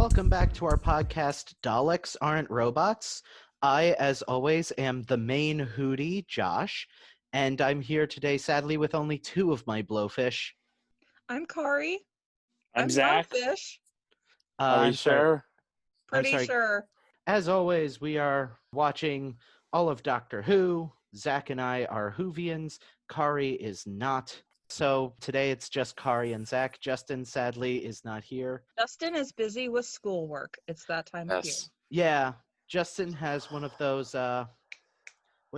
Welcome back to our podcast, Daleks Aren't Robots. I, as always, am the main hootie, Josh, and I'm here today, sadly, with only two of my blowfish. I'm Kari. I'm Zach. Blowfish. Are we I'm sorry. sure? Pretty sure. As always, we are watching all of Doctor Who. Zach and I are Whovians. Kari is not. So today it's just Kari and Zach. Justin, sadly, is not here. Justin is busy with schoolwork. It's that time of year. Yeah, Justin has one of those, what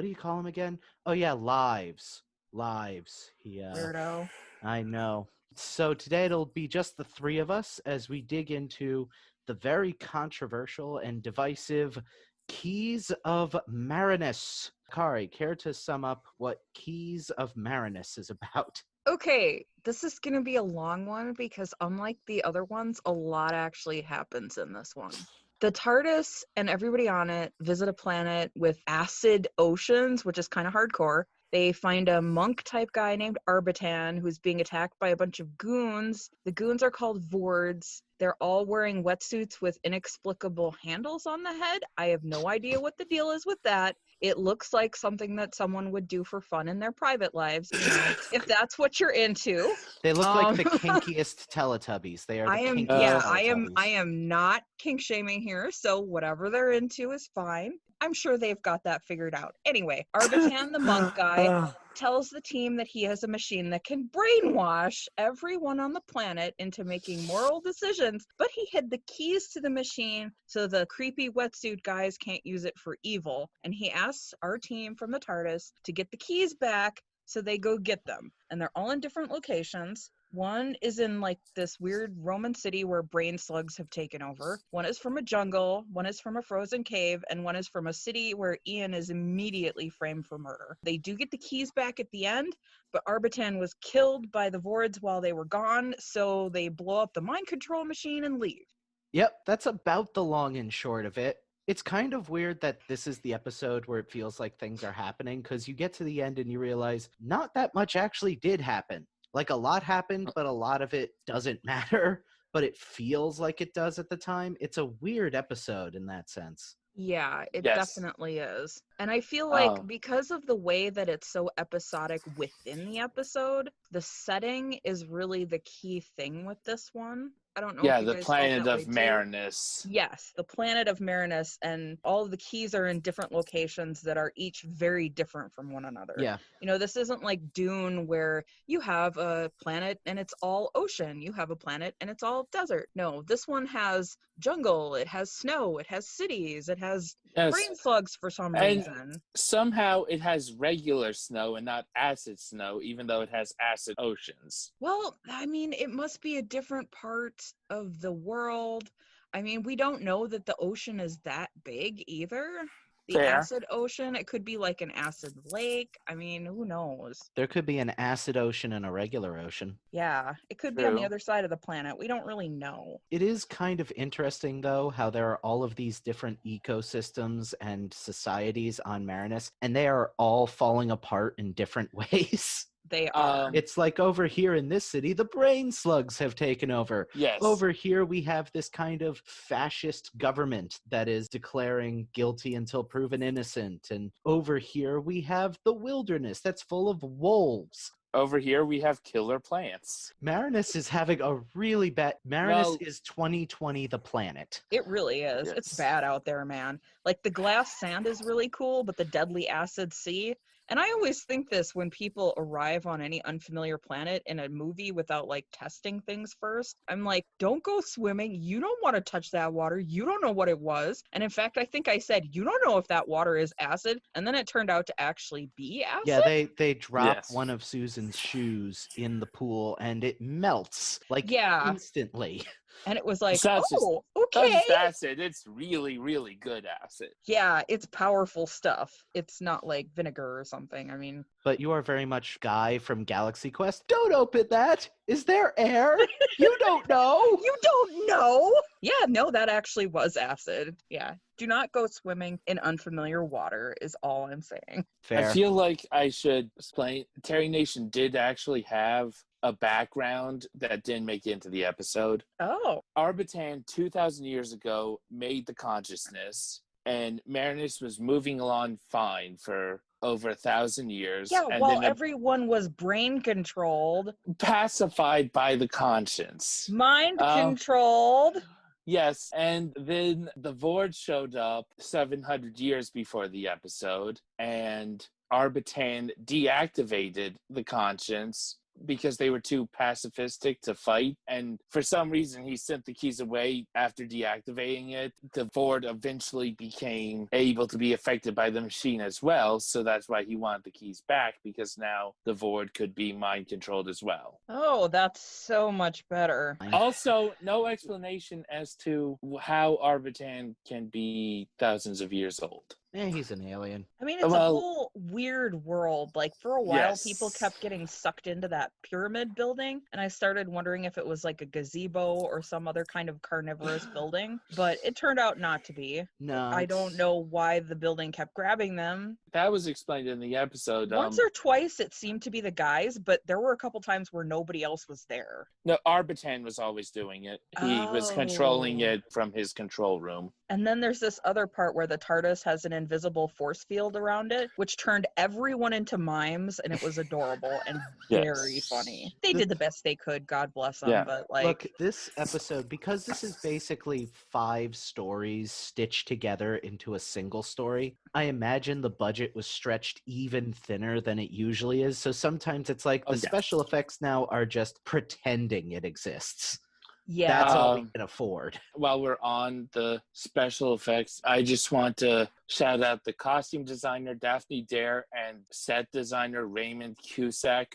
do you call them again? Oh yeah, lives. Weirdo. I know. So today it'll be just the three of us as we dig into the very controversial and divisive Keys of Marinus. Kari, care to sum up what Keys of Marinus is about? Okay, this is going to be a long one because unlike the other ones, a lot actually happens in this one. The TARDIS and everybody on it visit a planet with acid oceans, which is kind of hardcore. They find a monk-type guy named Arbitan who's being attacked by a bunch of goons. The goons are called Vords. They're all wearing wetsuits with inexplicable handles on the head. I have no idea what the deal is with that. It looks like something that someone would do for fun in their private lives, you know, if that's what you're into. They look like the kinkiest Teletubbies. They are the kinkiest Teletubbies. I am not kink shaming here, so whatever they're into is fine. I'm sure they've got that figured out. Anyway, Arbitan, the monk guy, tells the team that he has a machine that can brainwash everyone on the planet into making moral decisions, but he hid the keys to the machine so the creepy wetsuit guys can't use it for evil. And he asks our team from the TARDIS to get the keys back, so they go get them. And they're all in different locations. One is in like this weird Roman city where brain slugs have taken over. One is from a jungle, one is from a frozen cave, and one is from a city where Ian is immediately framed for murder. They do get the keys back at the end, but Arbitan was killed by the Vords while they were gone, so they blow up the mind control machine and leave. Yep, that's about the long and short of it. It's kind of weird that this is the episode where it feels like things are happening, because you get to the end and you realize not that much actually did happen. Like, a lot happened, but a lot of it doesn't matter, but it feels like it does at the time. It's a weird episode in that sense. Yeah, it definitely is. And I feel like because of the way that it's so episodic within the episode, the setting is really the key thing with this one. I don't know. Yeah, if you the guys planet felt that of way Marinus. too. Yes, the planet of Marinus, and all of the keys are in different locations that are each very different from one another. Yeah. You know, this isn't like Dune where you have a planet and it's all ocean. You have a planet and it's all desert. No, this one has jungle, it has snow, it has cities, it has brain slugs for some reason. Somehow it has regular snow and not acid snow, even though it has acid oceans. Well, I mean, it must be a different part of the world. I mean, we don't know that the ocean is that big either. The acid ocean, it could be like an acid lake. I mean, who knows? There could be an acid ocean and a regular ocean. Yeah, it could be on the other side of the planet. We don't really know. It is kind of interesting, though, how there are all of these different ecosystems and societies on Marinus, and they are all falling apart in different ways. They are. It's like over here in this city, the brain slugs have taken over. Yes. Over here, we have this kind of fascist government that is declaring guilty until proven innocent. And over here, we have the wilderness that's full of wolves. Over here, we have killer plants. Marinus is having a really bad... Marinus is 2020 the planet. It really is. Yes. It's bad out there, man. Like, the glass sand is really cool, but the deadly acid sea... And I always think this when people arrive on any unfamiliar planet in a movie without, like, testing things first. I'm like, don't go swimming. You don't want to touch that water. You don't know what it was. And in fact, I think I said, you don't know if that water is acid. And then it turned out to actually be acid. Yeah, they drop one of Susan's shoes in the pool, and it melts, like, instantly. And it was like, okay. Okay. It's acid. It's really, really good acid. Yeah, it's powerful stuff. It's not like vinegar or something. I mean... But you are very much Guy from Galaxy Quest. Don't open that! Is there air? You don't know! You don't know! Yeah, no, that actually was acid. Yeah. Do not go swimming in unfamiliar water is all I'm saying. Fair. I feel like I should explain. Terry Nation did actually have a background that didn't make it into the episode. Oh. Arbitan 2,000 years ago made the consciousness, and Marinus was moving along fine for over 1,000 years. Yeah, and while then everyone was brain controlled. pacified by the conscience. Mind controlled. Yes, and then the Vord showed up 700 years before the episode, and Arbitan deactivated the conscience because they were too pacifistic to fight. And for some reason, he sent the keys away after deactivating it. The Vord eventually became able to be affected by the machine as well. So that's why he wanted the keys back, because now the Vord could be mind controlled as well. Oh, that's so much better. Also, no explanation as to how Arbitan can be thousands of years old. He's an alien. I mean, it's a whole weird world. Like, for a while, people kept getting sucked into that pyramid building, and I started wondering if it was like a gazebo or some other kind of carnivorous building, but it turned out not to be. No. I don't know why the building kept grabbing them. That was explained in the episode. Once or twice, it seemed to be the guys, but there were a couple times where nobody else was there. No, Arbitan was always doing it. He was controlling it from his control room. And then there's this other part where the TARDIS has an invisible force field around it, which turned everyone into mimes, and it was adorable and very funny. They did the best they could, God bless them. Yeah. But look, this episode, because this is basically 5 stories stitched together into a single story, I imagine the budget was stretched even thinner than it usually is. So sometimes it's like the special effects now are just pretending it exists. Yeah. That's all we can afford. While we're on the special effects, I just want to shout out the costume designer Daphne Dare and set designer Raymond Cusick,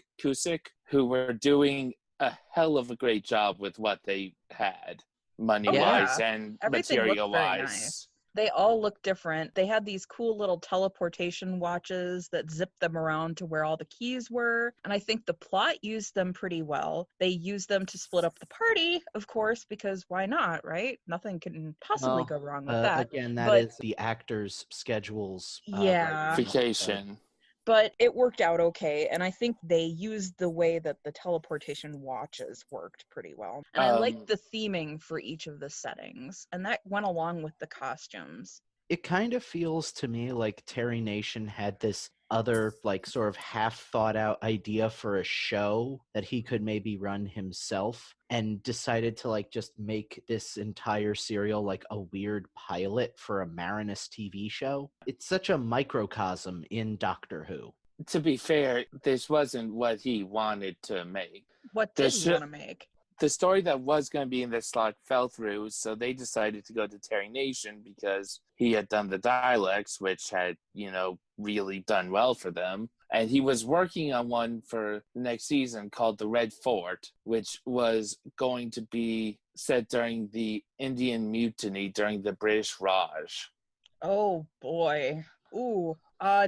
who were doing a hell of a great job with what they had, money-wise and material-wise. Nice. They all look different. They had these cool little teleportation watches that zipped them around to where all the keys were. And I think the plot used them pretty well. They used them to split up the party, of course, because why not, right? Nothing can possibly go wrong with that. Again, that is the actors' schedules. Vacation. But it worked out okay, and I think they used the way that the teleportation watches worked pretty well. And I liked the theming for each of the settings, and that went along with the costumes. It kind of feels to me like Terry Nation had this other, like, sort of half-thought-out idea for a show that he could maybe run himself, and decided to, like, just make this entire serial like a weird pilot for a Marinus TV show. It's such a microcosm in Doctor Who. To be fair, this wasn't what he wanted to make. What did he want to make? The story that was going to be in this slot fell through, so they decided to go to Terry Nation because he had done the Daleks, which had, really done well for them. And he was working on one for the next season called The Red Fort, which was going to be set during the Indian Mutiny during the British Raj. Oh, boy. Ooh.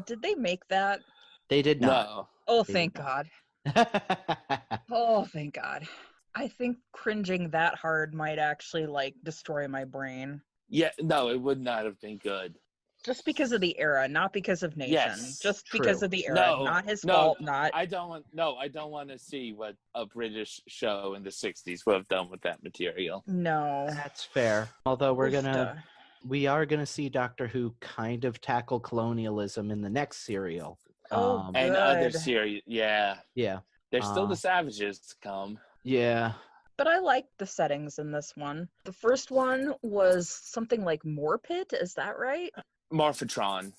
Did they make that? They did not. No. Oh, thank God. Oh, thank God. I think cringing that hard might actually, destroy my brain. Yeah, no, it would not have been good. Just because of the era, not because of Nation. Yes, just because of the era, not his fault. Not. I don't want to see what a British show in the 60s would have done with that material. No, that's fair. Although we are gonna see Doctor Who kind of tackle colonialism in the next serial. Oh, good. And other series, yeah. There's still the Savages to come. Yeah. But I liked the settings in this one. The first one was something like Morpit, is that right? Morphatron,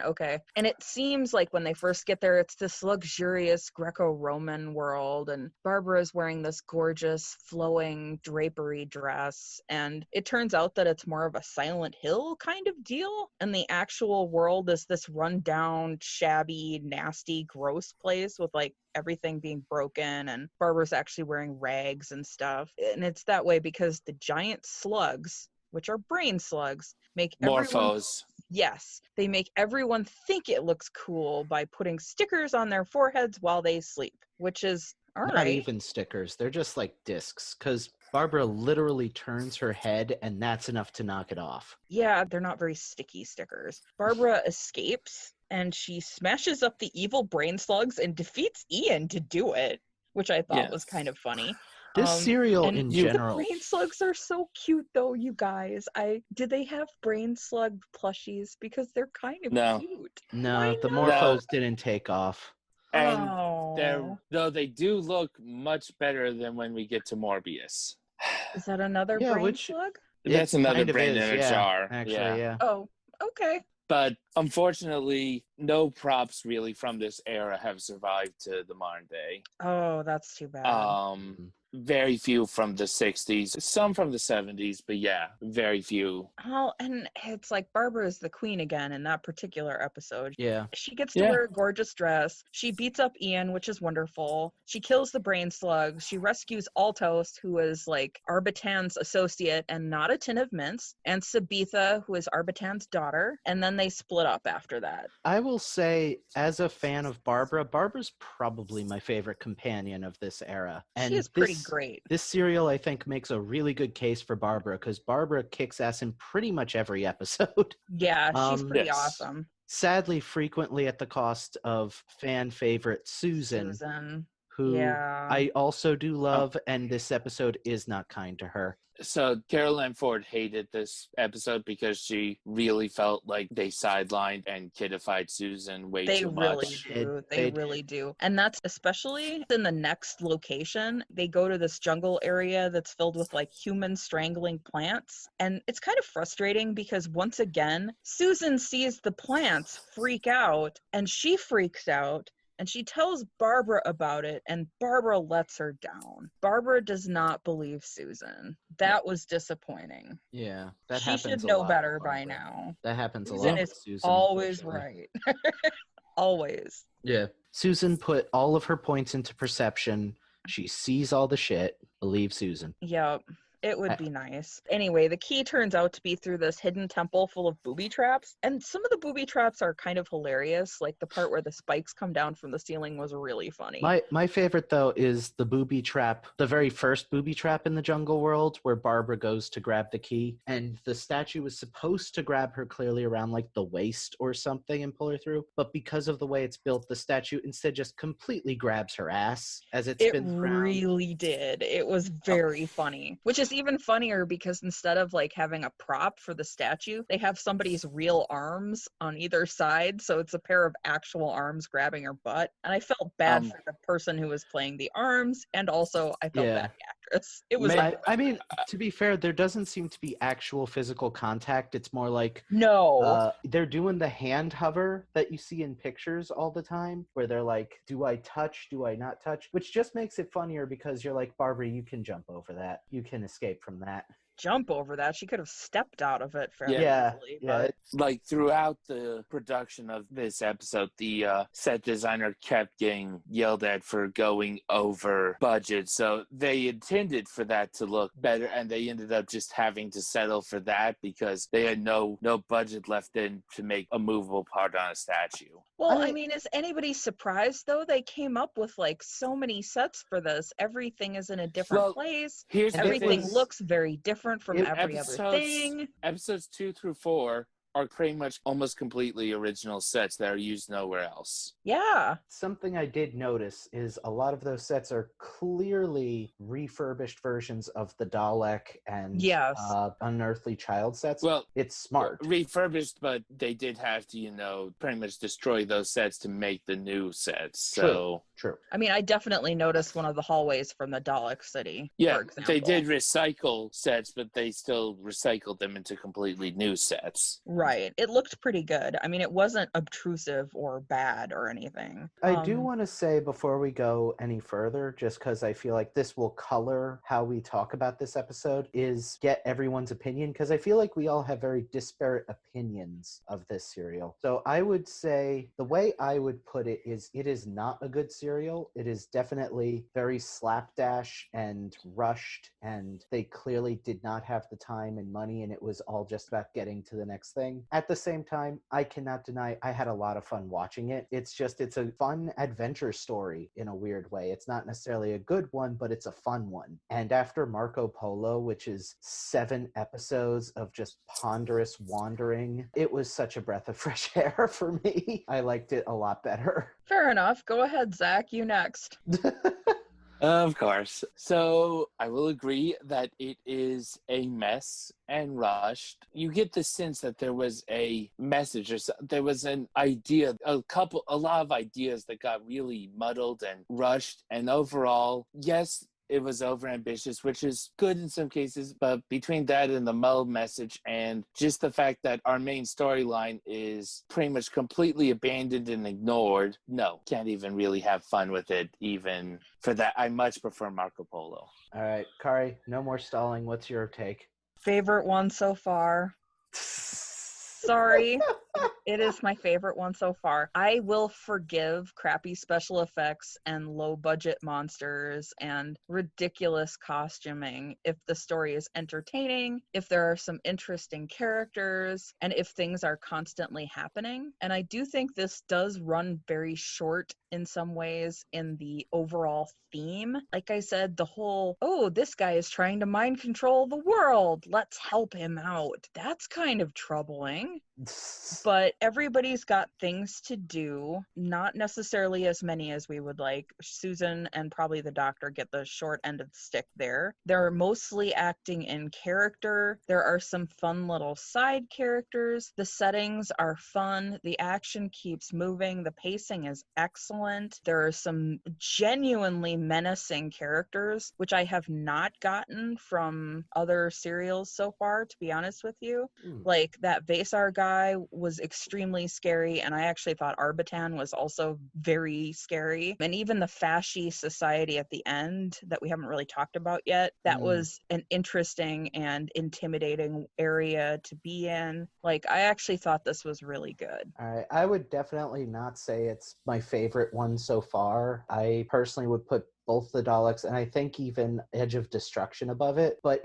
okay. And it seems like when they first get there, it's this luxurious Greco-Roman world, and Barbara's wearing this gorgeous flowing drapery dress, and it turns out that it's more of a Silent Hill kind of deal, and the actual world is this run-down, shabby, nasty, gross place with everything being broken, and Barbara's actually wearing rags and stuff. And it's that way because the giant slugs, which are brain slugs, make Morphos. Yes, they make everyone think it looks cool by putting stickers on their foreheads while they sleep, which is all right. Not even stickers. They're just like discs, because Barbara literally turns her head, and that's enough to knock it off. Yeah, they're not very sticky stickers. Barbara escapes, and she smashes up the evil brain slugs and defeats Ian to do it. which I thought was Yes. kind of funny. This serial and in the general. brain slugs are so cute though, you guys. Did they have brain slug plushies? Because they're kind of No. cute. No, Why the not? morphos didn't take off. And Oh. though they do look much better than when we get to Morbius. Is that another Yeah, brain which slug? That's it another kind of brain is, in a yeah. jar. Actually, yeah. Oh, okay. But unfortunately, no props really from this era have survived to the modern day. Oh, that's too bad. Very few from the 60s, some from the 70s, but yeah, very few. Oh, and it's like Barbara is the queen again in that particular episode. Yeah. She gets to wear a gorgeous dress. She beats up Ian, which is wonderful. She kills the brain slugs. She rescues Altos, who is like Arbitan's associate and not a tin of mints, and Sabitha, who is Arbitan's daughter. And then they split up after that. I will say, as a fan of Barbara, Barbara's probably my favorite companion of this era. And She is pretty great. This serial, I think, makes a really good case for Barbara because Barbara kicks ass in pretty much every episode. Yeah, she's pretty Yes. awesome. Sadly, frequently at the cost of fan favorite Susan. Who Yeah. I also do love, and this episode is not kind to her. So Carol Ann Ford hated this episode because she really felt like they sidelined and kidified Susan way They too really much. do. They really do. And that's especially in the next location. They go to this jungle area that's filled with like human strangling plants. And it's kind of frustrating because once again, Susan sees the plants freak out and she freaks out. And she tells Barbara about it, and Barbara lets her down. Barbara does not believe Susan. That was disappointing. Yeah, that She happens should a know lot better with by Barbara. now. That happens a Susan lot is with Susan. always unfortunately. right. Always. Yeah. Susan put all of her points into perception. She sees all the shit. Believe Susan. Yep. It would be nice. Anyway, the key turns out to be through this hidden temple full of booby traps. And some of the booby traps are kind of hilarious. Like the part where the spikes come down from the ceiling was really funny. My favorite, though, is the booby trap, the very first booby trap in the jungle world where Barbara goes to grab the key. And the statue was supposed to grab her clearly around like the waist or something and pull her through. But because of the way it's built, the statue instead just completely grabs her ass as it spins around. It really did. It was very funny, which is even funnier because instead of like having a prop for the statue, they have somebody's real arms on either side. So it's a pair of actual arms grabbing her butt. And I felt bad for the person who was playing the arms. And also I felt bad for the actress. It was I mean, to be fair, there doesn't seem to be actual physical contact. It's more like they're doing the hand hover that you see in pictures all the time where they're like, do I touch? Do I not touch? Which just makes it funnier because you're like, Barbara, you can jump over that. You can escape from that. Jump over that. She could have stepped out of it fairly easily. But like throughout the production of this episode, the set designer kept getting yelled at for going over budget. So they intended for that to look better, and they ended up just having to settle for that because they had no budget left in to make a movable part on a statue. Well, I mean, is anybody surprised though? They came up with like so many sets for this. Everything is in a different place. Everything looks very different from every other thing. Episodes 2 through 4 are pretty much almost completely original sets that are used nowhere else. Yeah. Something I did notice is a lot of those sets are clearly refurbished versions of the Dalek and Unearthly Child sets. Well, it's smart. Refurbished, but they did have to, pretty much destroy those sets to make the new sets. So True. I mean, I definitely noticed one of the hallways from the Dalek City, for example. They did recycle sets, but they still recycled them into completely new sets. Right. It looked pretty good. I mean, it wasn't obtrusive or bad or anything. I do want to say before we go any further, just because I feel like this will color how we talk about this episode, is get everyone's opinion, because I feel like we all have very disparate opinions of this serial. So I would say the way I would put it is not a good serial. It is definitely very slapdash and rushed, and they clearly did not have the time and money, and it was all just about getting to the next thing. At the same time, I cannot deny I had a lot of fun watching it. It's a fun adventure story in a weird way. It's not necessarily a good one, but it's a fun one. And after Marco Polo, which is 7 episodes of just ponderous wandering, it was such a breath of fresh air for me. I liked it a lot better. Fair enough. Go ahead, Zach. You next. Of course. So I will agree that it is a mess and rushed. You get the sense that there was a message, or there was an idea, a lot of ideas that got really muddled and rushed. And overall, yes, it was overambitious, which is good in some cases, but between that and the muddled message and just the fact that our main storyline is pretty much completely abandoned and ignored, no, can't even really have fun with it. Even for that, I much prefer Marco Polo. All right, Kari, no more stalling. What's your take? Favorite one so far. Sorry. It is my favorite one so far. I will forgive crappy special effects and low budget monsters and ridiculous costuming if the story is entertaining, if there are some interesting characters, and if things are constantly happening. And I do think this does run very short in some ways in the overall theme. Like I said, the whole, oh, this guy is trying to mind control the world, let's help him out. That's kind of troubling. But everybody's got things to do, not necessarily as many as we would like. Susan and probably the doctor get the short end of the stick there. They're mostly acting in character. There are some fun little side characters. The settings are fun. The action keeps moving. The pacing is excellent. There are some genuinely menacing characters, which I have not gotten from other serials so far, to be honest with you. Like that Vasar guy was extremely scary, and I actually thought Arbitan was also very scary. And even the Fasci Society at the end that we haven't really talked about yet, that was an interesting and intimidating area to be in. Like, I actually thought this was really good. All right, I would definitely not say it's my favorite one so far. I personally would put both the Daleks and I think even Edge of Destruction above it, but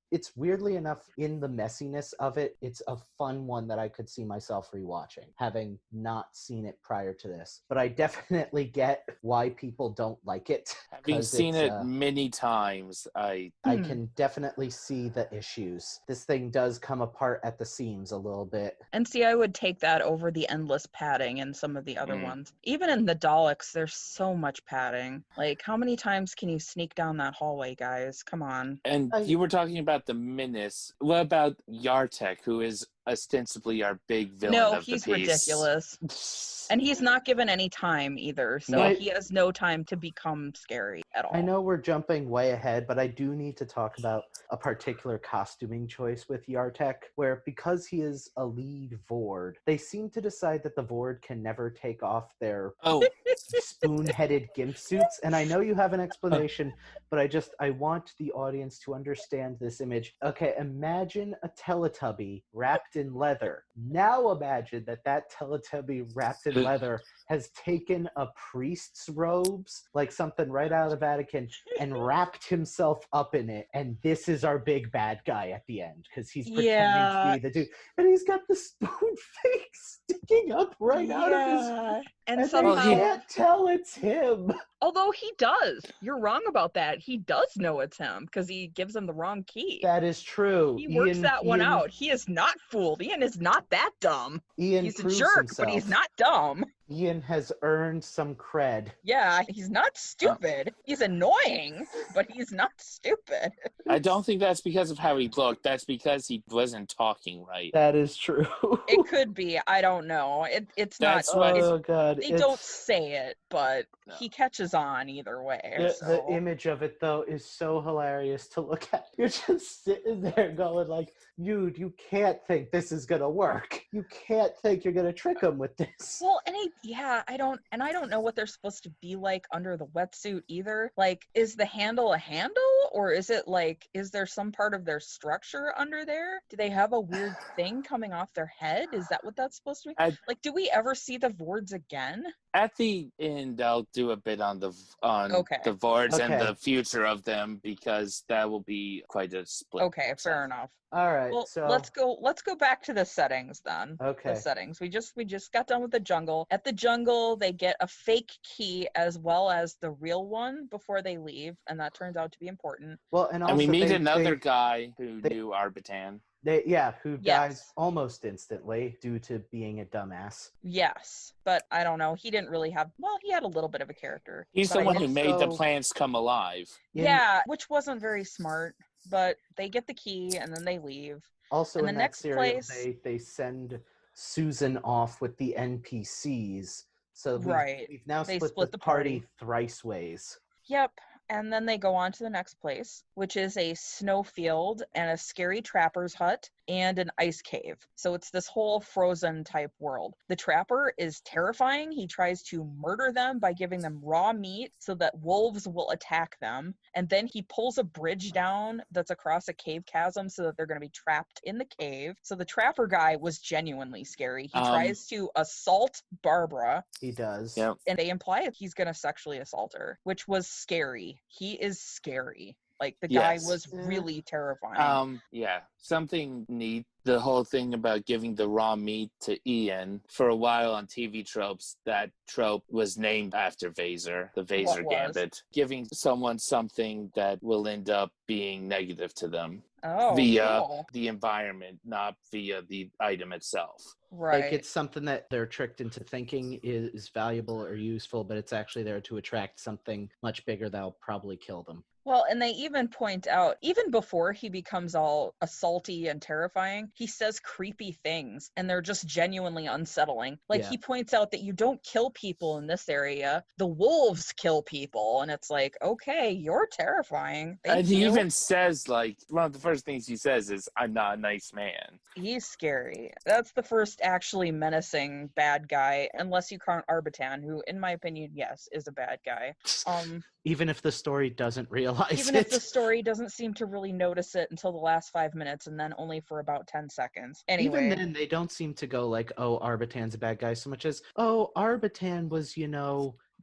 it's weirdly enough, in the messiness of it, it's a fun one that I could see myself rewatching, having not seen it prior to this. But I definitely get why people don't like it. Having seen it many times, I can definitely see the issues. This thing does come apart at the seams a little bit. And see, I would take that over the endless padding in some of the other ones. Even in the Daleks, there's so much padding. Like, how many times can you sneak down that hallway, guys? Come on. And you were talking about the menace. What about Yartek, who is ostensibly our big villain of the piece? No, he's ridiculous. And he's not given any time either, so he has no time to become scary at all. I know we're jumping way ahead, but I do need to talk about a particular costuming choice with Yartek, where because he is a lead Vord, they seem to decide that the Vord can never take off their spoon-headed gimp suits. And I know you have an explanation, but I want the audience to understand this image. Okay, imagine a Teletubby wrapped in leather. Now imagine that Teletubby wrapped in leather has taken a priest's robes, like something right out of the Vatican, and wrapped himself up in it. And this is our big bad guy at the end, because he's pretending to be the dude. And he's got the spoon face sticking up right out of his... And somehow you can't tell it's him. Although he does. You're wrong about that. He does know it's him, because he gives him the wrong key. That is true. He works that one out. He is not fooled. Ian is not that dumb. He's a jerk, but he's not dumb. Ian has earned some cred. Yeah, he's not stupid. He's annoying, but he's not stupid. I don't think that's because of how he looked. That's because he wasn't talking right. That is true. It could be. I don't know. It's that's not. Oh, God. They don't say it, but he catches on either way. The image of it, though, is so hilarious to look at. You're just sitting there going like, dude, you can't think this is going to work. You can't think you're going to trick him with this. Well, and I don't know what they're supposed to be like under the wetsuit either. Like, is the handle a handle, or is it like, is there some part of their structure under there? Do they have a weird thing coming off their head? Is that what that's supposed to be? Like, do we ever see the Vords again? At the end, I'll do a bit on the Vords and the future of them, because that will be quite a split. Okay, fair enough. All right, well, so let's go back to the settings then. Okay. The settings. We just got done with the jungle. At the jungle, they get a fake key as well as the real one before they leave, and that turns out to be important. Well, and also we meet another guy who knew Arbitan. Who Yes. dies almost instantly due to being a dumbass. Yes, but I don't know. He didn't really have, well, he had a little bit of a character. He's but the I one guess- who made the Also- plants come alive. Yeah, which wasn't very smart, but they get the key and then they leave. Also, And in the that next serial, place- they send Susan off with the NPCs. So Right. we've now They split split the the party party. thrice ways. Yep. And then they go on to the next place, which is a snowfield and a scary trapper's hut and an ice cave. So it's this whole frozen type world. The trapper is terrifying. He tries to murder them by giving them raw meat so that wolves will attack them. And then he pulls a bridge down that's across a cave chasm so that they're going to be trapped in the cave. So the trapper guy was genuinely scary. He tries to assault Barbara. He does. Yep. And they imply that he's going to sexually assault her, which was scary. He is scary. Like, the guy Yes. was really terrifying. Yeah, something neat. The whole thing about giving the raw meat to Ian, for a while on TV tropes, that trope was named after Vaser, the Vaser What was? Gambit. Giving someone something that will end up being negative to them Oh, via cool. the environment, not via the item itself. Right. Like, it's something that they're tricked into thinking is valuable or useful, but it's actually there to attract something much bigger that'll probably kill them. Well, and they even point out, even before he becomes all assaulty and terrifying, he says creepy things, and they're just genuinely unsettling. Like, Yeah. he points out that you don't kill people in this area. The wolves kill people, and it's like, okay, you're terrifying. Thank And he you. even says, like, one of the first things he says is, "I'm not a nice man." He's scary. That's the first actually menacing bad guy, unless you count Arbitan, who, in my opinion, yes, is a bad guy. Even if the story doesn't realize Even it. if the story doesn't seem to really notice it until the last 5 minutes, and then only for about 10 seconds. Anyway. Even then, they don't seem to go like, oh, Arbitan's a bad guy, so much as, oh, Arbitan was,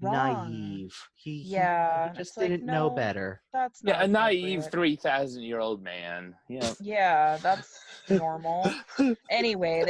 Wrong. naive. He Yeah, just it's like, didn't know no. better. That's not Yeah, a naive appropriate. 3,000-year-old man. Yeah. Yeah, that's normal. Anyway,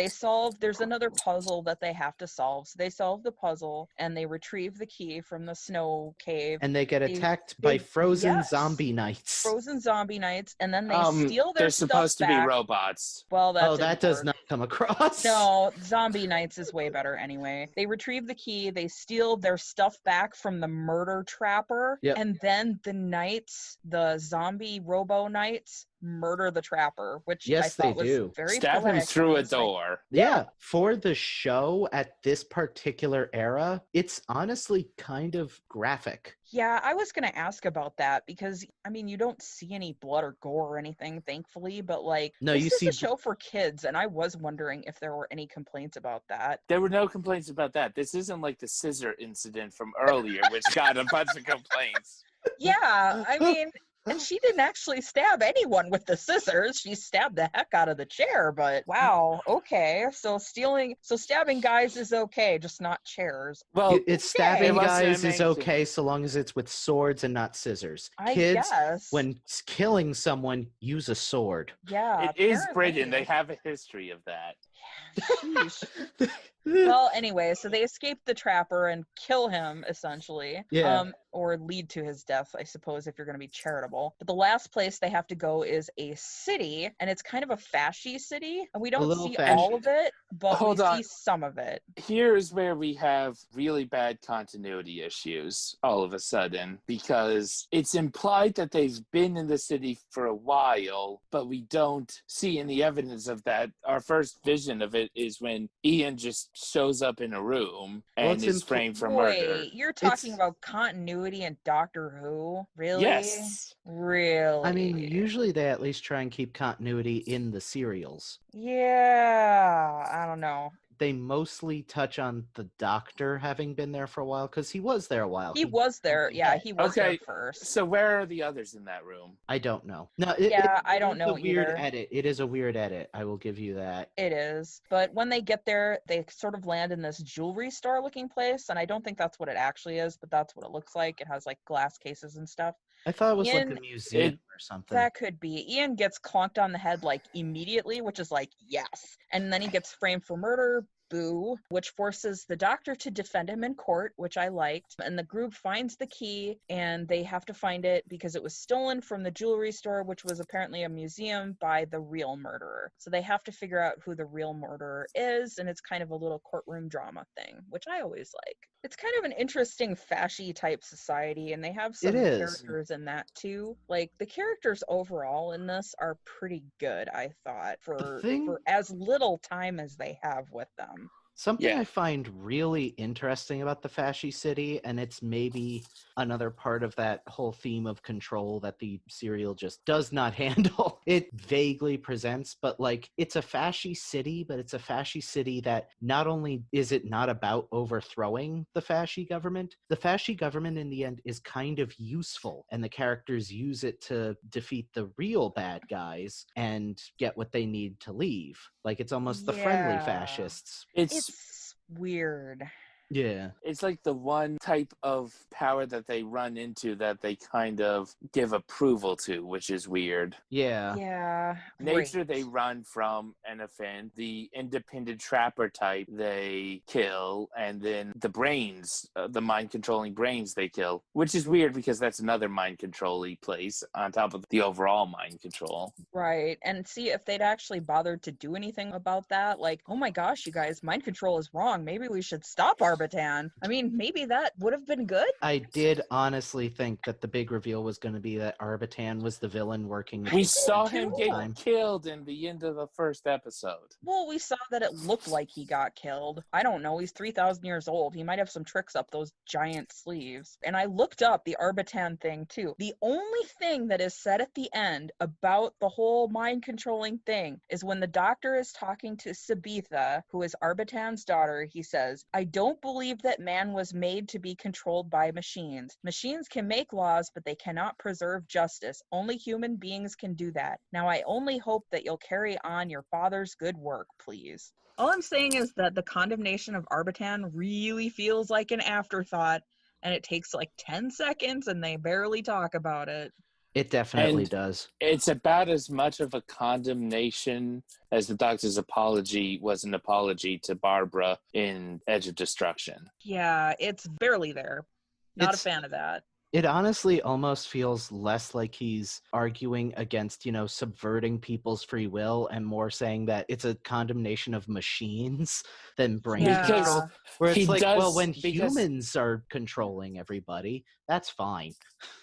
there's another puzzle that they have to solve. So they solve the puzzle and they retrieve the key from the snow cave. And they get attacked by frozen zombie knights. Frozen zombie knights, and then they steal their They're stuff supposed to be back. robots. Well, that does not come across. No, zombie knights is way better anyway. They retrieve the key, they steal their stuff back from the murder trapper, and then the knights, the zombie robo knights, murder the trapper, which I thought was very stab him poetic. through a door. Yeah, for the show at this particular era, it's honestly kind of graphic. Yeah, I was going to ask about that because, I mean, you don't see any blood or gore or anything, thankfully, but like, no, this you is see a show for kids, and I was wondering if there were any complaints about that. There were no complaints about that. This isn't like the scissor incident from earlier, which got a bunch of complaints. Yeah, I mean, and she didn't actually stab anyone with the scissors. She stabbed the heck out of the chair, but wow, okay. So stabbing guys is okay, just not chairs. Well, it's stabbing okay. guys is okay so long as it's with swords and not scissors. Kids, guess. when killing someone, use a sword. Yeah. It is Britain. They have a history of that. Sheesh. Well, anyway, so they escape the trapper and kill him, essentially. Yeah. Or lead to his death, I suppose, if you're going to be charitable. But the last place they have to go is a city, and it's kind of a fashy city. And we don't see all of it, but we see some of it. Here's where we have really bad continuity issues all of a sudden, because it's implied that they've been in the city for a while, but we don't see any evidence of that. Our first vision of it is when Ian just shows up in a room and is framed for murder. Wait, you're talking about continuity in Doctor Who? Really? Yes. Really? I mean, usually they at least try and keep continuity in the serials. Yeah, I don't know. They mostly touch on the Doctor having been there for a while, because he was there a while. He was there. Yeah, he was there first. So where are the others in that room? I don't know. No, I don't know weird either. edit. It is a weird edit. I will give you that. It is. But when they get there, they sort of land in this jewelry store looking place, and I don't think that's what it actually is, but that's what it looks like. It has like glass cases and stuff. I thought it was like a museum or something. That could be. Ian gets clonked on the head like immediately, which is like, yes. And then he gets framed for murder. boo, which forces the doctor to defend him in court, which I liked. And the group finds the key, and they have to find it because it was stolen from the jewelry store, which was apparently a museum, by the real murderer. So they have to figure out who the real murderer is, and it's kind of a little courtroom drama thing, which I always like. It's kind of an interesting fashy type society, and they have some characters in that too. Like, the characters overall in this are pretty good, I thought, for as little time as they have with them. Something I find really interesting about the Fasci City, and it's maybe another part of that whole theme of control that the serial just does not handle. It vaguely presents, but like, it's a Fasci City, but it's a Fasci City that not only is it not about overthrowing the Fasci government in the end is kind of useful, and the characters use it to defeat the real bad guys and get what they need to leave. Like, it's almost the friendly fascists. It's weird. Yeah. It's like the one type of power that they run into that they kind of give approval to, which is weird. Yeah. Yeah. Nature they run from and offend. The independent trapper type they kill. And then the brains, the mind-controlling brains they kill. Which is weird because that's another mind-controlling place on top of the overall mind control. Right. And see, if they'd actually bothered to do anything about that, like, oh my gosh, you guys, mind control is wrong. Maybe we should stop Arbitan. I mean, maybe that would have been good. I did honestly think that the big reveal was going to be that Arbitan was the villain working. We saw him get killed in the end of the first episode. Well, we saw that it looked like he got killed. I don't know. He's 3,000 years old. He might have some tricks up those giant sleeves. And I looked up the Arbitan thing, too. The only thing that is said at the end about the whole mind-controlling thing is when the doctor is talking to Sabitha, who is Arbitan's daughter, he says, I don't believe that man was made to be controlled by machines. Machines can make laws, but they cannot preserve justice. Only human beings can do that. Now, I only hope that you'll carry on your father's good work, please. All I'm saying is that the condemnation of Arbitan really feels like an afterthought, and it takes like 10 seconds, and they barely talk about it. It definitely does. It's about as much of a condemnation as the doctor's apology was an apology to Barbara in Edge of Destruction. Yeah, it's barely there. Not a fan of that. It honestly almost feels less like he's arguing against, subverting people's free will and more saying that it's a condemnation of machines than brain control. Where it's like, when humans are controlling everybody, that's fine.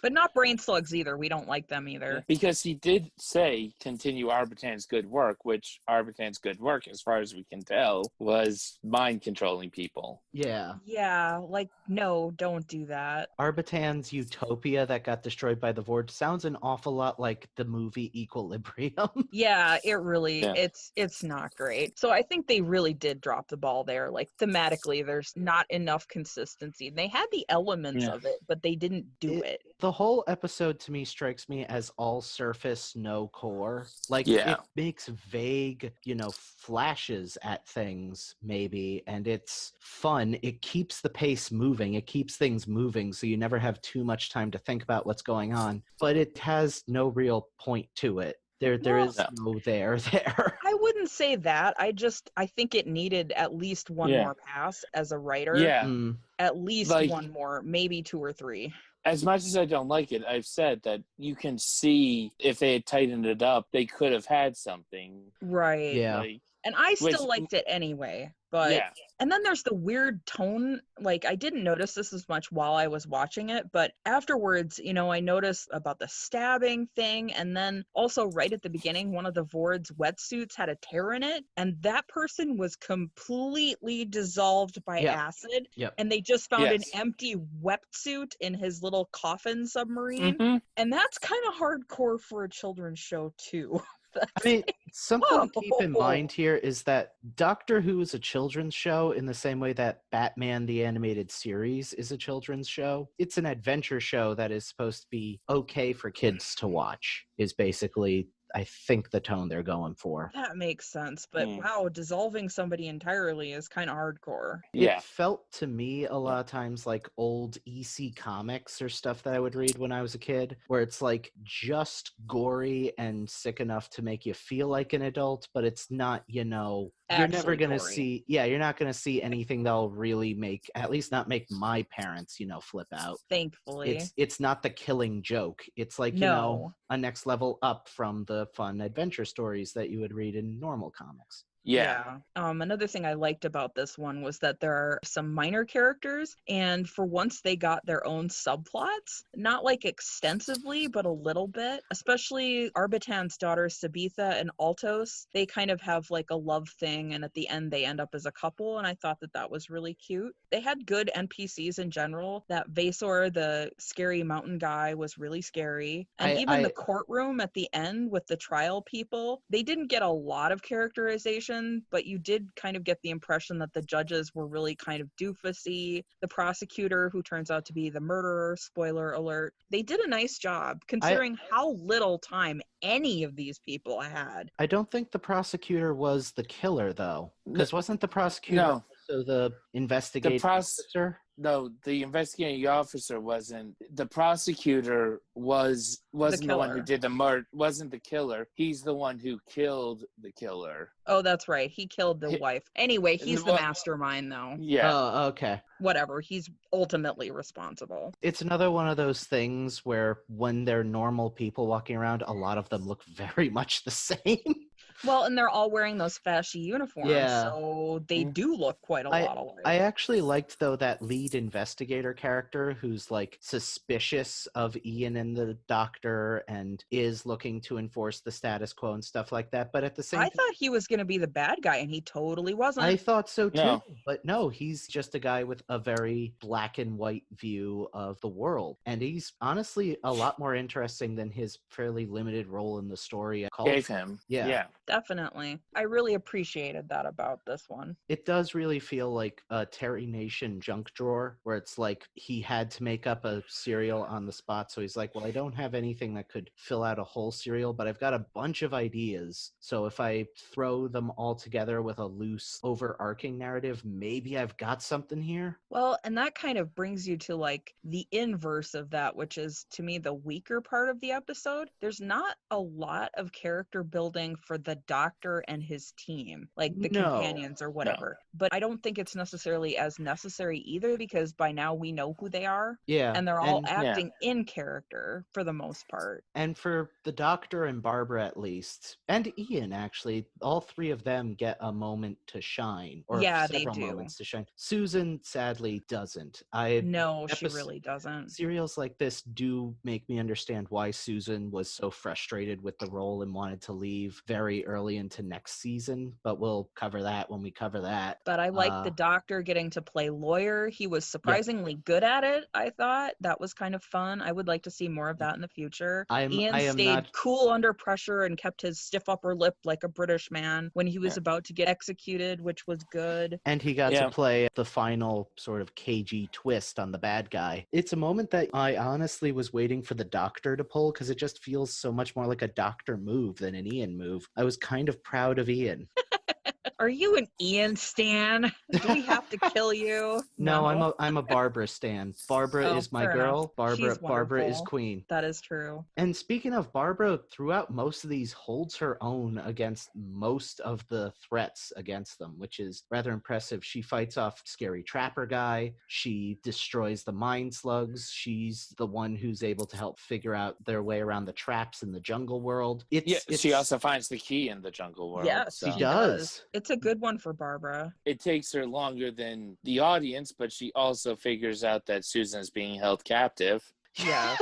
But not brain slugs either. We don't like them either. Because he did say continue Arbitan's good work, which Arbitan's good work, as far as we can tell, was mind controlling people. Yeah. Yeah, like, no, don't do that. Arbitan's utopia that got destroyed by the Vorge sounds an awful lot like the movie Equilibrium. Yeah, it really, it's not great. So I think they really did drop the ball there. Like, thematically, there's not enough consistency. They had the elements of it, but they didn't do it. The whole episode to me strikes me as all surface, no core. Like, it makes vague, flashes at things, maybe, and it's fun. It keeps the pace moving. It keeps things moving, so you never have too much time to think about what's going on. But it has no real point to it. There is no there. I wouldn't say that. I think it needed at least one more pass as a writer. Yeah. At least one more, maybe 2 or 3. As much as I don't like it, I've said that you can see if they had tightened it up, they could have had something. Right. Yeah. And I still liked it anyway. But and then there's the weird tone. Like, I didn't notice this as much while I was watching it, but afterwards, I noticed about the stabbing thing, and then also right at the beginning, one of the Vord's wetsuits had a tear in it, and that person was completely dissolved by acid, and they just found an empty wetsuit in his little coffin submarine, and that's kind of hardcore for a children's show too. I mean, something to keep in mind here is that Doctor Who is a children's show in the same way that Batman the Animated Series is a children's show. It's an adventure show that is supposed to be okay for kids to watch, is basically I think, the tone they're going for. That makes sense. But wow, dissolving somebody entirely is kind of hardcore. Yeah. It felt to me a lot of times like old EC comics or stuff that I would read when I was a kid, where it's like just gory and sick enough to make you feel like an adult, but it's not, you're never Actually going to gory. you're not going to see anything that'll really at least not make my parents, flip out. Thankfully. It's not the Killing Joke. It's like, No. a next level up from the fun adventure stories that you would read in normal comics. Yeah. Another thing I liked about this one was that there are some minor characters, and for once they got their own subplots, not like extensively, but a little bit. Especially Arbitan's daughter Sabitha and Altos, they kind of have like a love thing, and at the end they end up as a couple, and I thought that was really cute. They had good NPCs in general. That Vasor, the scary mountain guy, was really scary. And even the courtroom at the end with the trial people, they didn't get a lot of characterization, but you did kind of get the impression that the judges were really kind of doofusy. The prosecutor, who turns out to be the murderer, spoiler alert, they did a nice job considering how little time any of these people had. I don't think the prosecutor was the killer, though, because wasn't the prosecutor also the investigating officer? No, the investigating officer wasn't. The prosecutor wasn't the one who did the murder, wasn't the killer. He's the one who killed the killer. Oh, that's right. He killed the wife. Anyway, he's the mastermind, though. Yeah. Oh, okay. Whatever. He's ultimately responsible. It's another one of those things where when they're normal people walking around, a lot of them look very much the same. Well, and they're all wearing those fashy uniforms, so they do look quite a lot alike. I actually liked, though, that lead investigator character who's, like, suspicious of Ian and the doctor and is looking to enforce the status quo and stuff like that, but at the same time... I thought he was going to be the bad guy, and he totally wasn't. I thought so, too, but no, he's just a guy with a very black and white view of the world, and he's honestly a lot more interesting than his fairly limited role in the story gave him. Yeah. Definitely. I really appreciated that about this one. It does really feel like a Terry Nation junk drawer, where it's like he had to make up a cereal on the spot. So he's like, well, I don't have anything that could fill out a whole cereal, but I've got a bunch of ideas. So if I throw them all together with a loose, overarching narrative, maybe I've got something here. Well, and that kind of brings you to like the inverse of that, which is to me the weaker part of the episode. There's not a lot of character building for the doctor and his team, like the companions or whatever. But I don't think it's necessarily as necessary either, because by now we know who they are. Yeah. And they're all acting in character for the most part. And for the doctor and Barbara, at least, and Ian, actually, all three of them get a moment to shine, or several moments to shine. Susan sadly doesn't. No, she really doesn't. Serials like this do make me understand why Susan was so frustrated with the role and wanted to leave very early into next season, but we'll cover that when we cover that. But I liked the doctor getting to play lawyer. He was surprisingly good at it, I thought. That was kind of fun. I would like to see more of that in the future. Ian stayed cool under pressure and kept his stiff upper lip like a British man when he was about to get executed, which was good. And he got to play the final sort of cagey twist on the bad guy. It's a moment that I honestly was waiting for the doctor to pull, because it just feels so much more like a doctor move than an Ian move. I was kind of proud of Ian. Are you an Ian stan? Do we have to kill you? No, I'm a Barbara stan. Barbara is my girl. Barbara is queen. That is true. And speaking of Barbara, throughout most of these holds her own against most of the threats against them, which is rather impressive. She fights off scary trapper guy. She destroys the mind slugs. She's the one who's able to help figure out their way around the traps in the jungle world. She also finds the key in the jungle world. Yes, she does. It's a good one for Barbara. It takes her longer than the audience, but she also figures out that Susan's being held captive. Yeah.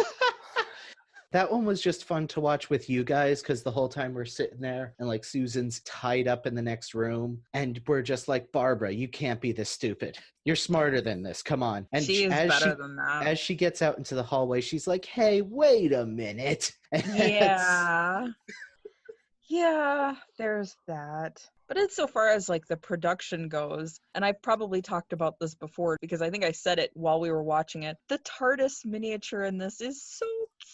That one was just fun to watch with you guys, because the whole time we're sitting there and like Susan's tied up in the next room and we're just like, Barbara, you can't be this stupid. You're smarter than this. Come on. And she is better than that. As she gets out into the hallway, she's like, hey, wait a minute. Yeah. Yeah, there's that. But insofar as like the production goes, and I've probably talked about this before because I think I said it while we were watching it, the TARDIS miniature in this is so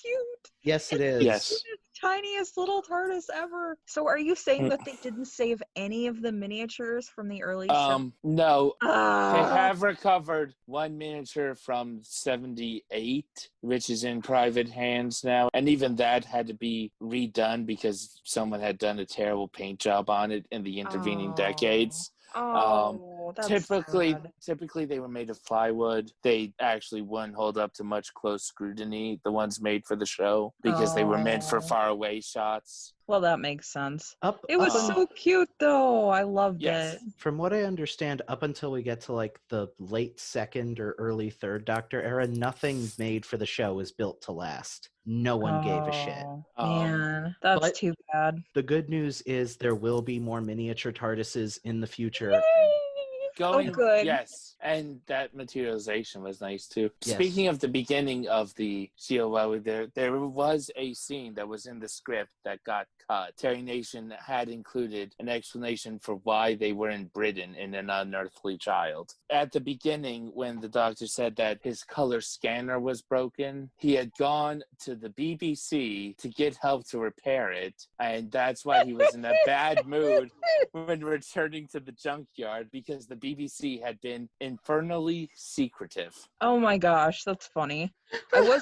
cute. Yes, it is. Yes. tiniest little TARDIS ever. So are you saying that they didn't save any of the miniatures from the early show? No. They Ah. have recovered one miniature from 78, which is in private hands now. And even that had to be redone because someone had done a terrible paint job on it in the intervening decades. That's typically sad. they were made of plywood. They actually wouldn't hold up to much close scrutiny, the ones made for the show, because they were meant for far away shots. Well, that makes sense. Up, It was so cute, though. I loved it. From what I understand, up until we get to like the late second or early third Doctor era, nothing made for the show is built to last. No one gave a shit. Man, that's but too bad. The good news is there will be more miniature TARDISes in the future. Yay! Good. Yes, and that materialization was nice too. Yes. Speaking of the beginning of the COL, there was a scene that was in the script that got cut. Terry Nation had included an explanation for why they were in Britain in An Unearthly Child. At the beginning, when the doctor said that his color scanner was broken, he had gone to the BBC to get help to repair it, and that's why he was in a bad mood when returning to the junkyard, because the BBC had been infernally secretive. Oh my gosh, that's funny. I was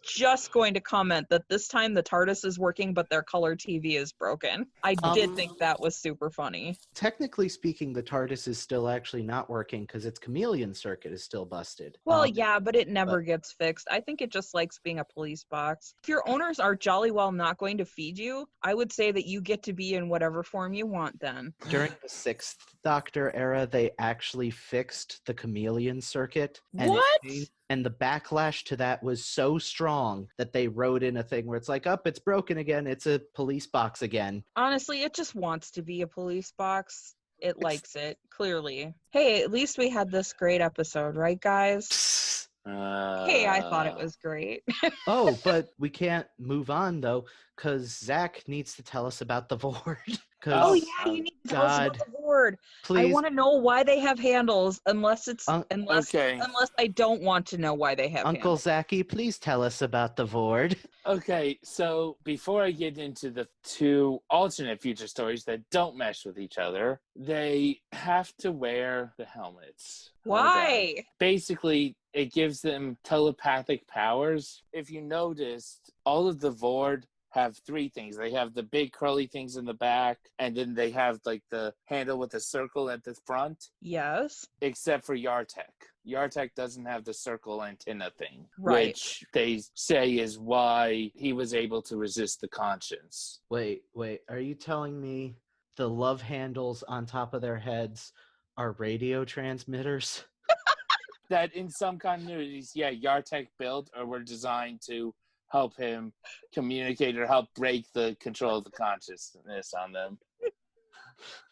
just going to comment that this time the TARDIS is working, but their color TV is broken. I did think that was super funny. Technically speaking, the TARDIS is still actually not working because its chameleon circuit is still busted. Well, yeah, but it never gets fixed. I think it just likes being a police box. If your owners are jolly well not going to feed you, I would say that you get to be in whatever form you want then. During the 6th Doctor era, they actually fixed the chameleon circuit. And the backlash to that was so strong that they wrote in a thing where it's like, it's broken again. It's a police box again. Honestly, it just wants to be a police box. It likes it, clearly. Hey, at least we had this great episode, right, guys? Hey, I thought it was great. But we can't move on, though, because Zach needs to tell us about the Vord. You need to tell us about the Vord. Please. I want to know why they have handles, unless I don't want to know why they have Uncle handles. Zachy, please tell us about the Vord. Okay, so before I get into the two alternate future stories that don't mesh with each other, they have to wear the helmets. Why? Basically, it gives them telepathic powers. If you noticed, all of the Vord have three things. They have the big curly things in the back, and then they have like the handle with the circle at the front. Yes. Except for Yartek. Yartek doesn't have the circle antenna thing, right, which they say is why he was able to resist the conscience. Wait, are you telling me the love handles on top of their heads are radio transmitters? That in some continuities, Yartek built or were designed to help him communicate or help break the control of the consciousness on them.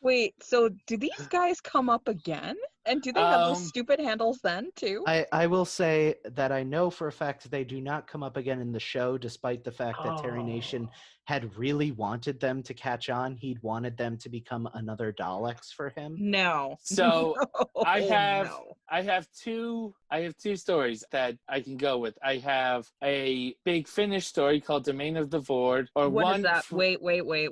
Wait, so do these guys come up again? And do they have those stupid handles then, too? I will say that I know for a fact they do not come up again in the show, despite the fact that Terry Nation had really wanted them to catch on. He'd wanted them to become another Daleks for him. No. So I have two stories that I can go with. I have a Big Finish story called Domain of the Vord. What is that? Wait.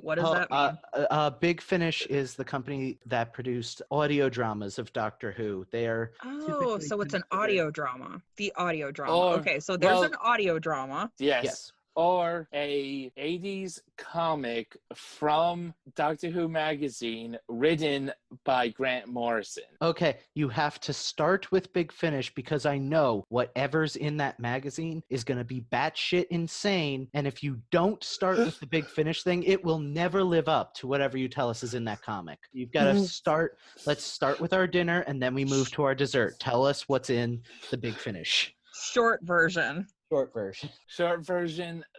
What does that mean? Big Finish is the company that produced audio dramas of Doctor Who. They are so it's an audio drama. The audio drama. Okay, so there's an audio drama. Yes. Or a 80s comic from Doctor Who magazine written by Grant Morrison. Okay, you have to start with Big Finish because I know whatever's in that magazine is going to be batshit insane, and if you don't start with the Big Finish thing, it will never live up to whatever you tell us is in that comic. You've got to start. Let's start with our dinner, and then we move to our dessert. Tell us what's in the Big Finish. Short version,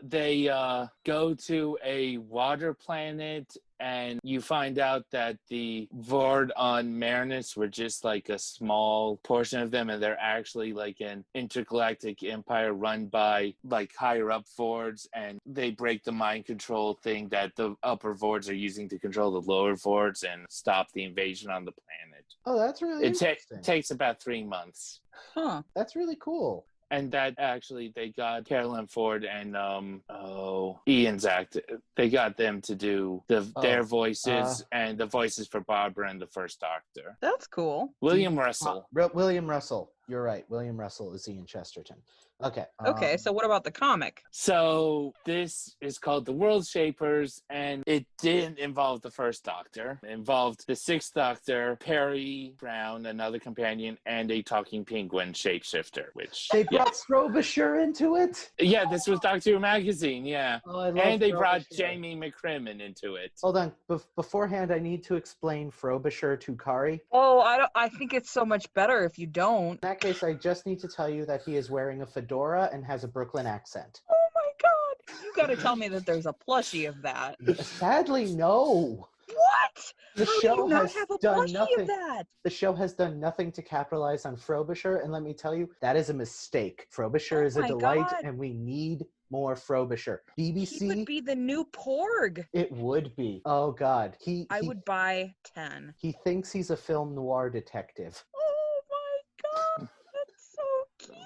they go to a water planet, and you find out that the Vord on Marinus were just like a small portion of them, and they're actually like an intergalactic empire run by like higher up Vords, and they break the mind control thing that the upper Vords are using to control the lower Vords and stop the invasion on the planet. Oh, that's really interesting. It takes about 3 months. Huh. That's really cool. And that actually, they got Carolyn Ford and Ian's act. They got them to do their voices and the voices for Barbara and the First Doctor. That's cool. William Russell. William Russell. You're right. William Russell is Ian Chesterton. Okay. Okay, so what about the comic? So this is called The World Shapers, and it didn't involve the First Doctor. It involved the Sixth Doctor, Perry Brown, another companion, and a talking penguin shapeshifter, which... They brought Frobisher into it? Yeah, this was Doctor Who magazine, yeah. Oh, I love and they brought Frobisher. Jamie McCrimmon into it. Hold on. Beforehand, I need to explain Frobisher to Kari. Oh, I think it's so much better if you don't. In that case, I just need to tell you that he is wearing a fedora and has a Brooklyn accent. Oh my god! You gotta tell me that there's a plushie of that. Sadly, no. What? The How show do you not has have a done plushie nothing. of that? The show has done nothing to capitalize on Frobisher, and let me tell you, that is a mistake. Frobisher is a my delight, God. and we need more Frobisher. BBC, He would be the new Porg. it would be. Oh God, I would buy 10. He thinks he's a film noir detective. Oh my god, that's so cute.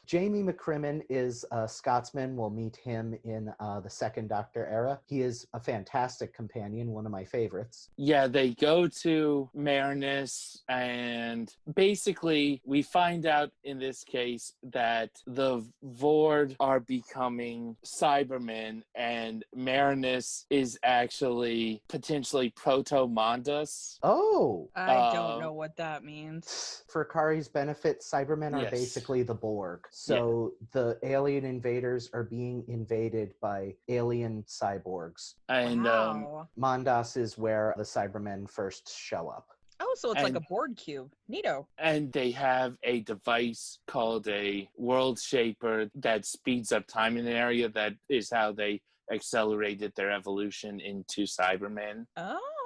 Jamie McCrimmon is a Scotsman. We'll meet him in the Second Doctor era. He is a fantastic companion, one of my favorites. Yeah, they go to Marinus, and basically we find out in this case that the Vord are becoming Cybermen, and Marinus is actually potentially Proto-Mondas. Oh! I don't know what that means. For Kari's benefit, Cybermen are Yes. basically the Borg. So the alien invaders are being invaded by alien cyborgs. And Wow. Mondas is where the Cybermen first show up. Oh, so it's like a and- board cube. Neato. and they have a device called a World Shaper that speeds up time in an area. That is how they accelerated their evolution into Cybermen.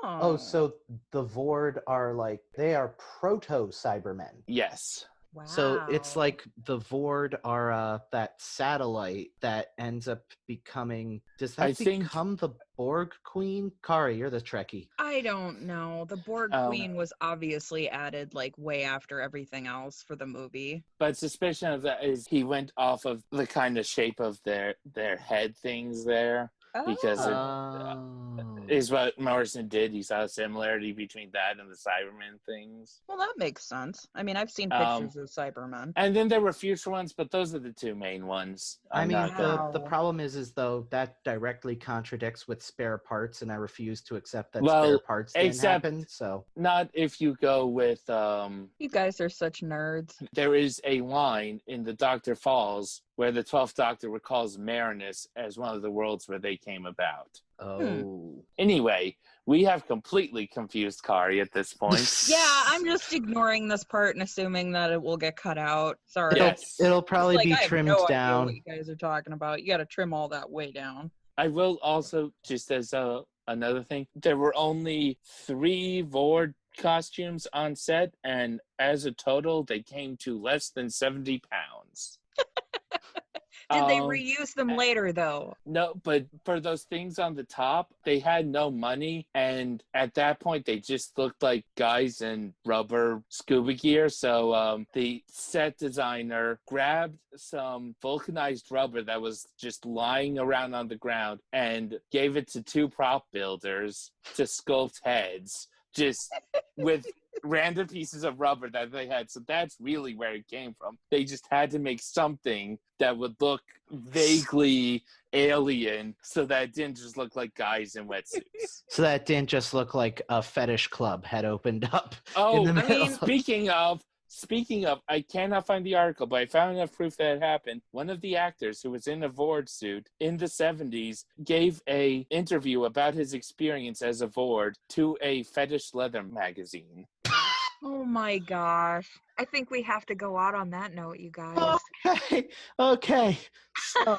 Oh, so the Vord are they are proto-Cybermen. Yes. Wow. So it's like the Vord are that satellite that ends up becoming... Does that become the Borg Queen? Kari, you're the Trekkie. I don't know. The Borg Queen was obviously added way after everything else for the movie. But suspicion of that is he went off of the kind of shape of their head things there. Because it is what Morrison did. He saw a similarity between that and the Cybermen things. Well, that makes sense. I mean, I've seen pictures of Cybermen. And then there were future ones, but those are the two main ones. The problem is though that directly contradicts with spare parts, and I refuse to accept that Well, spare parts didn't happen. So not if you go with You guys are such nerds. there is a line in The Doctor Falls where the 12th Doctor recalls Marinus as one of the worlds where they came about. Oh. Anyway, we have completely confused Kari at this point. Yeah, I'm just ignoring this part and assuming that it will get cut out. Sorry. Yes. It'll probably be I have trimmed no idea down. what you guys are talking about. You got to trim all that way down. I will also, just as another thing, there were only 3 Vord costumes on set, and as a total, they came to less than 70 pounds. Did they reuse them later, though? No, but for those things on the top, they had no money, and at that point, they just looked like guys in rubber scuba gear. So the set designer grabbed some vulcanized rubber that was just lying around on the ground and gave it to 2 prop builders to sculpt heads, just with random pieces of rubber that they had. So that's really where it came from. They just had to make something that would look vaguely alien so that it didn't just look like guys in wetsuits. So that didn't just look like a fetish club had opened up. Oh, in the I middle. mean, speaking of, I cannot find the article, but I found enough proof that it happened. One of the actors who was in a Vord suit in the 70s gave a interview about his experience as a Vord to a fetish leather magazine. Oh my gosh. I think we have to go out on that note, you guys. Okay. So,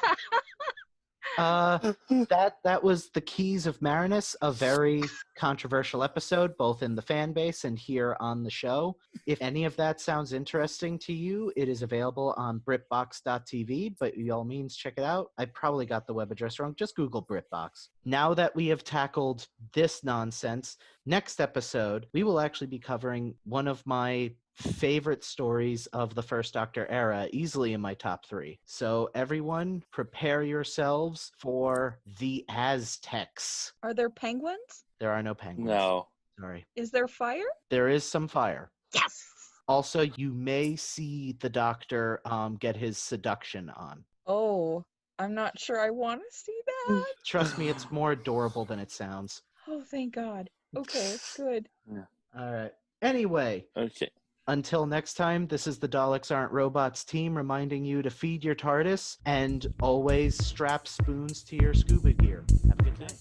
that was The Keys of Marinus, a very controversial episode, both in the fan base and here on the show. If any of that sounds interesting to you, it is available on BritBox.tv, but by all means, check it out. I probably got the web address wrong. Just Google BritBox. Now that we have tackled this nonsense, next episode, we will actually be covering one of my favorite stories of the First Doctor era, easily in my top 3. So everyone, prepare yourselves for the Aztecs. Are there penguins? There are no penguins. No. Sorry. Is there fire? There is some fire. Yes! Also, you may see the Doctor get his seduction on. Oh, I'm not sure I want to see that. Trust me, it's more adorable than it sounds. Oh, thank God. Okay, good. Yeah. All right. Anyway, Okay. until next time, this is the Daleks Aren't Robots team reminding you to feed your TARDIS and always strap spoons to your scuba gear. Have a good night.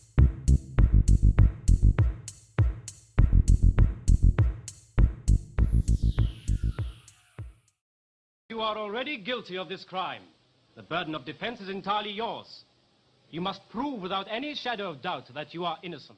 You are already guilty of this crime. The burden of defense is entirely yours. You must prove without any shadow of doubt that you are innocent.